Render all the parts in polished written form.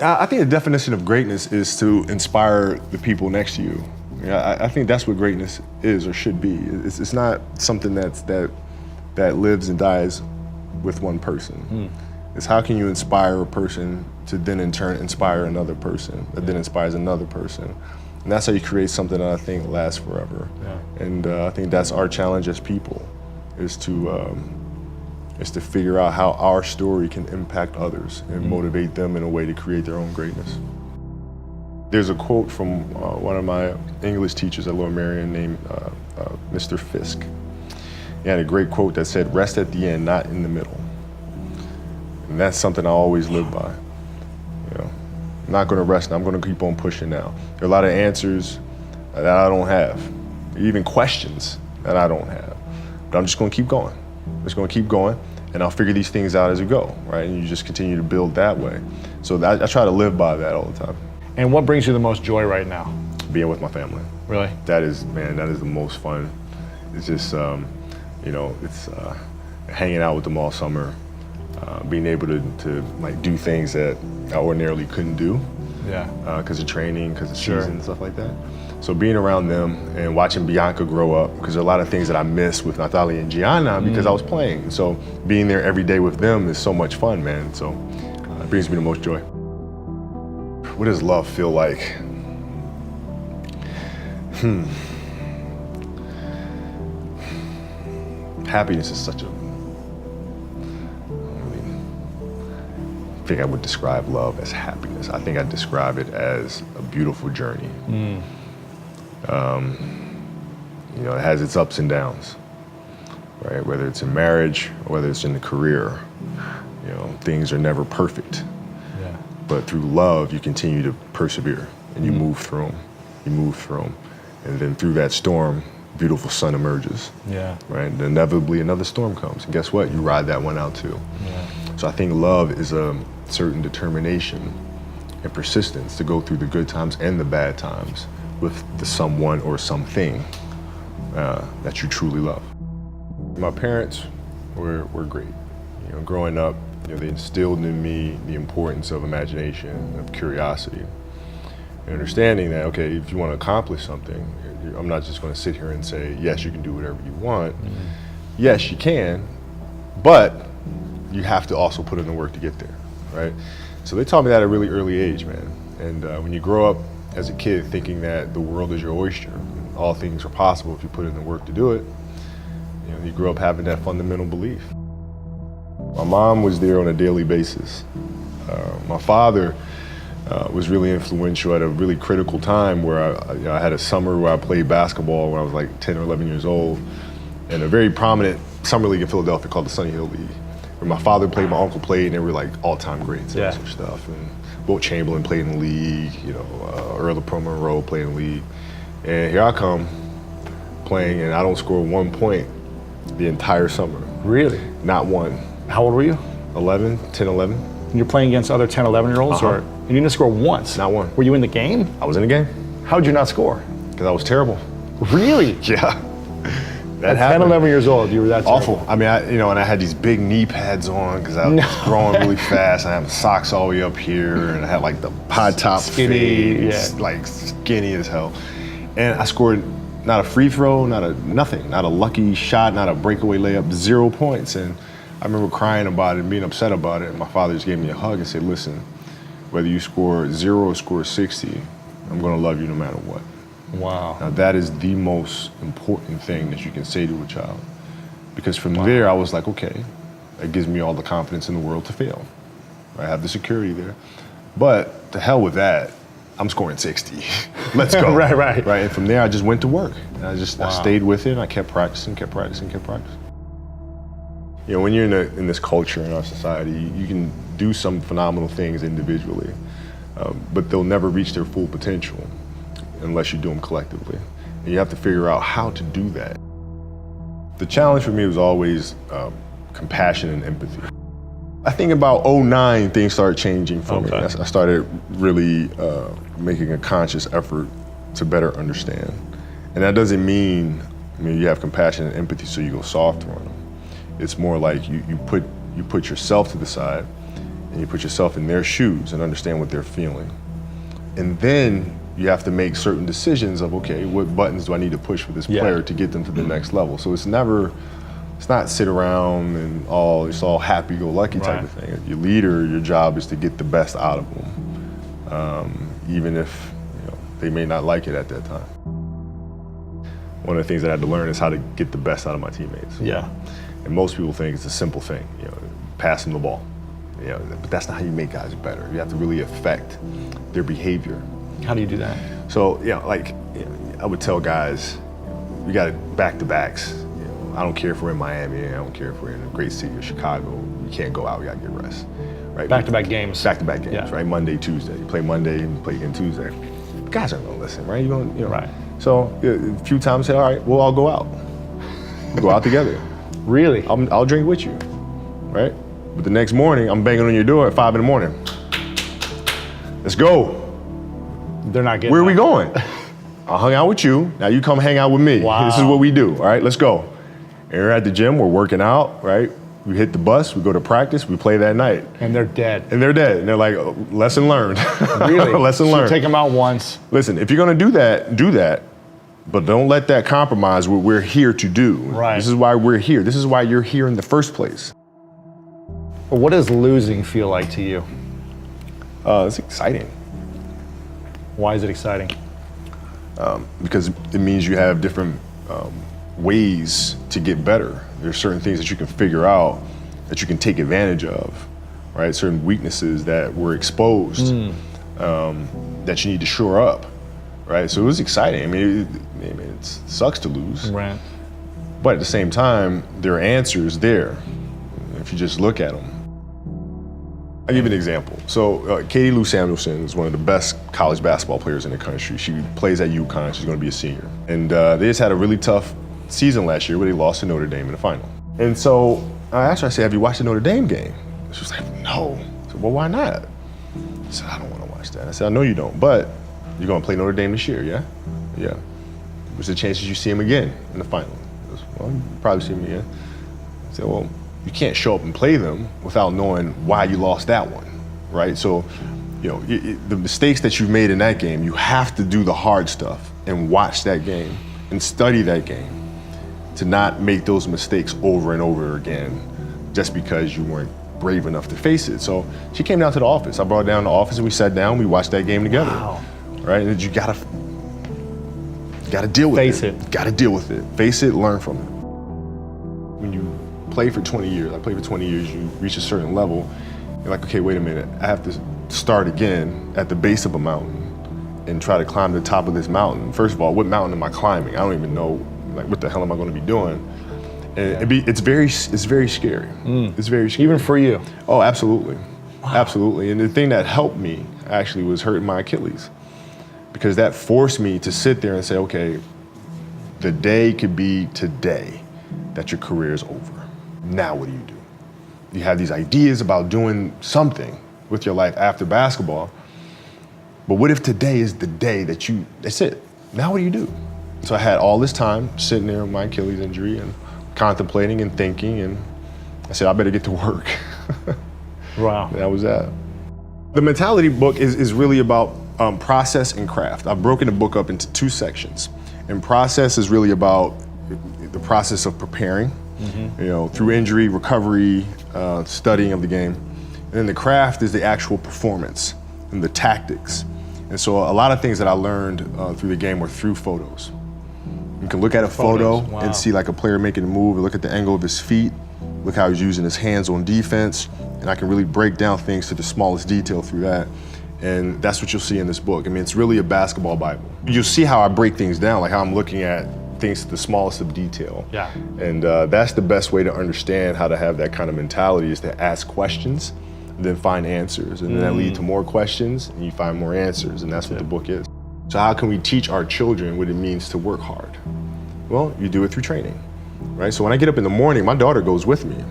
I think the definition of greatness is to inspire the people next to you. I think that's what greatness is or should be. It's not something that lives and dies with one person. It's how can you inspire a person to then in turn inspire another person that then inspires another person. And that's how you create something that I think lasts forever. Yeah. And I think that's our challenge as people, is to figure out how our story can impact others and motivate them in a way to create their own greatness. There's a quote from one of my English teachers at Lower Merion named Mr. Fisk. He had a great quote that said, "Rest at the end, not in the middle." And that's something I always live by. You know, I'm not gonna rest, I'm gonna keep on pushing now. There are a lot of answers that I don't have, even questions that I don't have. But I'm just gonna keep going. I'm just gonna keep going, and I'll figure these things out as we go, right? And you just continue to build that way. So I try to live by that all the time. And what brings you the most joy right now? Being with my family. Really? That is the most fun. It's just, it's hanging out with them all summer, being able to like do things that I ordinarily couldn't do. Yeah. Because of training, because of season and stuff like that. So being around them and watching Bianca grow up, because there are a lot of things that I miss with Natalia and Gianna because I was playing. So being there every day with them is so much fun, man. So it brings me the most joy. What does love feel like? Happiness is such a, I think I would describe love as happiness. I think I describe it as a beautiful journey. It has its ups and downs, right? Whether it's in marriage or whether it's in the career, things are never perfect. Yeah. But through love, you continue to persevere and you move through them. You move through them. And then through that storm, beautiful sun emerges. Yeah. Right? And inevitably another storm comes. And guess what? You ride that one out too. Yeah. So I think love is a certain determination and persistence to go through the good times and the bad times with the someone or something that you truly love. My parents were great. Growing up, they instilled in me the importance of imagination, of curiosity, and understanding that, okay, if you want to accomplish something, I'm not just going to sit here and say, yes, you can do whatever you want. Yes, you can, but you have to also put in the work to get there, right? So they taught me that at a really early age, man. And when you grow up as a kid thinking that the world is your oyster, and all things are possible if you put in the work to do it, you grow up having that fundamental belief. My mom was there on a daily basis. My father was really influential at a really critical time where I had a summer where I played basketball when I was like 10 or 11 years old, in a very prominent summer league in Philadelphia called the Sunny Hill League, where my father played, my uncle played, and they were like all-time greats and some stuff. And Wilt Chamberlain played in the league, Earl of Pro Monroe played in the league. And here I come playing, and I don't score 1 point the entire summer. Really? Not one. How old were you? 10, 11. And you're playing against other 10, 11-year-olds? Or and you didn't score once? Not one. Were you in the game? I was in the game. How'd you not score? Because I was terrible. Really? Yeah. That At 10, 11 years old, you were that awful. terrible. I mean, and I had these big knee pads on because I was growing really fast. I had socks all the way up here, and I had like the high top fades, like skinny as hell. And I scored not a free throw, nothing, not a lucky shot, not a breakaway layup, 0 points. And I remember crying about it and being upset about it. And my father just gave me a hug and said, listen, whether you score 0 or score 60, I'm gonna love you no matter what. Wow. Now that is the most important thing that you can say to a child. Because from there, I was like, okay, that gives me all the confidence in the world to fail. I have the security there. But to hell with that, I'm scoring 60. Let's go. Right. And from there, I just went to work. And I stayed with it, and I kept practicing. When you're in this culture, in our society, you can do some phenomenal things individually, but they'll never reach their full potential unless you do them collectively. And you have to figure out how to do that. The challenge for me was always compassion and empathy. I think about 2009, things started changing for me. I started really making a conscious effort to better understand. And that doesn't mean, you have compassion and empathy so you go softer on them. It's more like you put yourself to the side and you put yourself in their shoes and understand what they're feeling. And then you have to make certain decisions of, okay, what buttons do I need to push for this player to get them to the next level? So it's not sit around and it's all happy-go-lucky type of thing. Your leader, your job is to get the best out of them, even if they may not like it at that time. One of the things that I had to learn is how to get the best out of my teammates. Yeah. And most people think it's a simple thing, pass them the ball. But that's not how you make guys better. You have to really affect their behavior. How do you do that? So, I would tell guys, we got back-to-backs. I don't care if we're in Miami, I don't care if we're in a great city of Chicago, we can't go out, we gotta get rest. Right? Back-to-back games. Back-to-back games, right? Monday, Tuesday. You play Monday and you play again Tuesday. Guys aren't gonna listen, right? Right. So a few times I say, all right, we'll all go out. We'll go out together. Really? I'll drink with you, right? But the next morning, I'm banging on your door at 5 a.m. Let's go. They're not getting Where are we going? I hung out with you, now you come hang out with me. Wow. This is what we do, all right, let's go. And we're at the gym, we're working out, right? We hit the bus, we go to practice, we play that night. And they're dead. And they're dead. And they're like, oh, lesson learned. Really? Lesson So learned. take them out once. Listen, if you're gonna do that. But don't let that compromise what we're here to do. Right. This is why we're here. This is why you're here in the first place. What does losing feel like to you? It's exciting. Why is it exciting? Because it means you have different ways to get better. There's certain things that you can figure out that you can take advantage of, right? Certain weaknesses that were exposed that you need to shore up, right? So it was exciting. I mean, it sucks to lose, Right. but at the same time, there are answers there if you just look at them. I'll give you an example. So Katie Lou Samuelson is one of the best college basketball players in the country. She plays at Iconz. She's going to be a senior. And they just had a really tough season last year where they lost to Notre Dame in the final. And so I asked her, I said, have you watched the Notre Dame game? She was like, no. I said, well, why not? I said, I don't want to watch that. I said, I know you don't, but you're going to play Notre Dame this year, yeah? Yeah. What's the chances you see him again in the final? She goes, well, you probably see him again. I said, well, you can't show up and play them without knowing why you lost that one, right? So, the mistakes that you've made in that game, you have to do the hard stuff and watch that game and study that game to not make those mistakes over and over again just because you weren't brave enough to face it. So she came down to the office. I brought her down to the office and we sat down, we watched that game together. Wow. Right? And you gotta deal with Face it. it. Gotta deal with it. Face it, learn from it. When you play for 20 years, I played for 20 years, you reach a certain level, you're like, okay, wait a minute, I have to start again at the base of a mountain and try to climb the top of this mountain. First of all, what mountain am I climbing? I don't even know, what the hell am I gonna be doing? And it's very scary. It's very scary. Even for you? Oh, absolutely. Wow. Absolutely. And the thing that helped me actually was hurting my Achilles, because that forced me to sit there and say, okay, the day could be today that your career is over. Now what do? You have these ideas about doing something with your life after basketball, but what if today is the day that's it? Now what do you do? So I had all this time sitting there with my Achilles injury and contemplating and thinking, and I said, I better get to work. Wow. And that was that. The mentality book is really about process and craft. I've broken the book up into 2 sections. And process is really about the process of preparing, through injury, recovery, studying of the game. And then the craft is the actual performance and the tactics. And so a lot of things that I learned through the game were through photos. You can look at a photo and see like a player making a move, and look at the angle of his feet, look how he's using his hands on defense, and I can really break down things to the smallest detail through that. And that's what you'll see in this book. I mean, it's really a basketball Bible. You'll see how I break things down, like how I'm looking at things to the smallest of detail. Yeah. And that's the best way to understand how to have that kind of mentality, is to ask questions, then find answers. And then that lead to more questions, and you find more answers, and that's what the book is. So how can we teach our children what it means to work hard? Well, you do it through training, right? So when I get up in the morning, my daughter goes with me.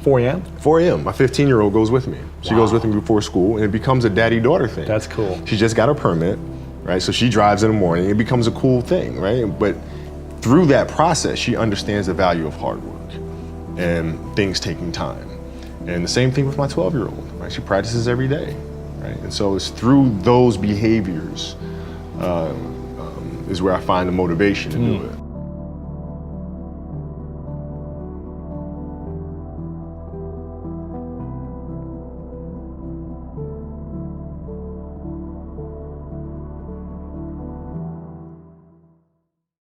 4 a.m.? 4 a.m. My 15-year-old goes with me. She goes with me before school, and it becomes a daddy-daughter thing. That's cool. She just got her permit, right? So she drives in the morning. It becomes a cool thing, right? But through that process, she understands the value of hard work and things taking time. And the same thing with my 12-year-old, right? right? She practices every day, right? And so it's through those behaviors is where I find the motivation to do it.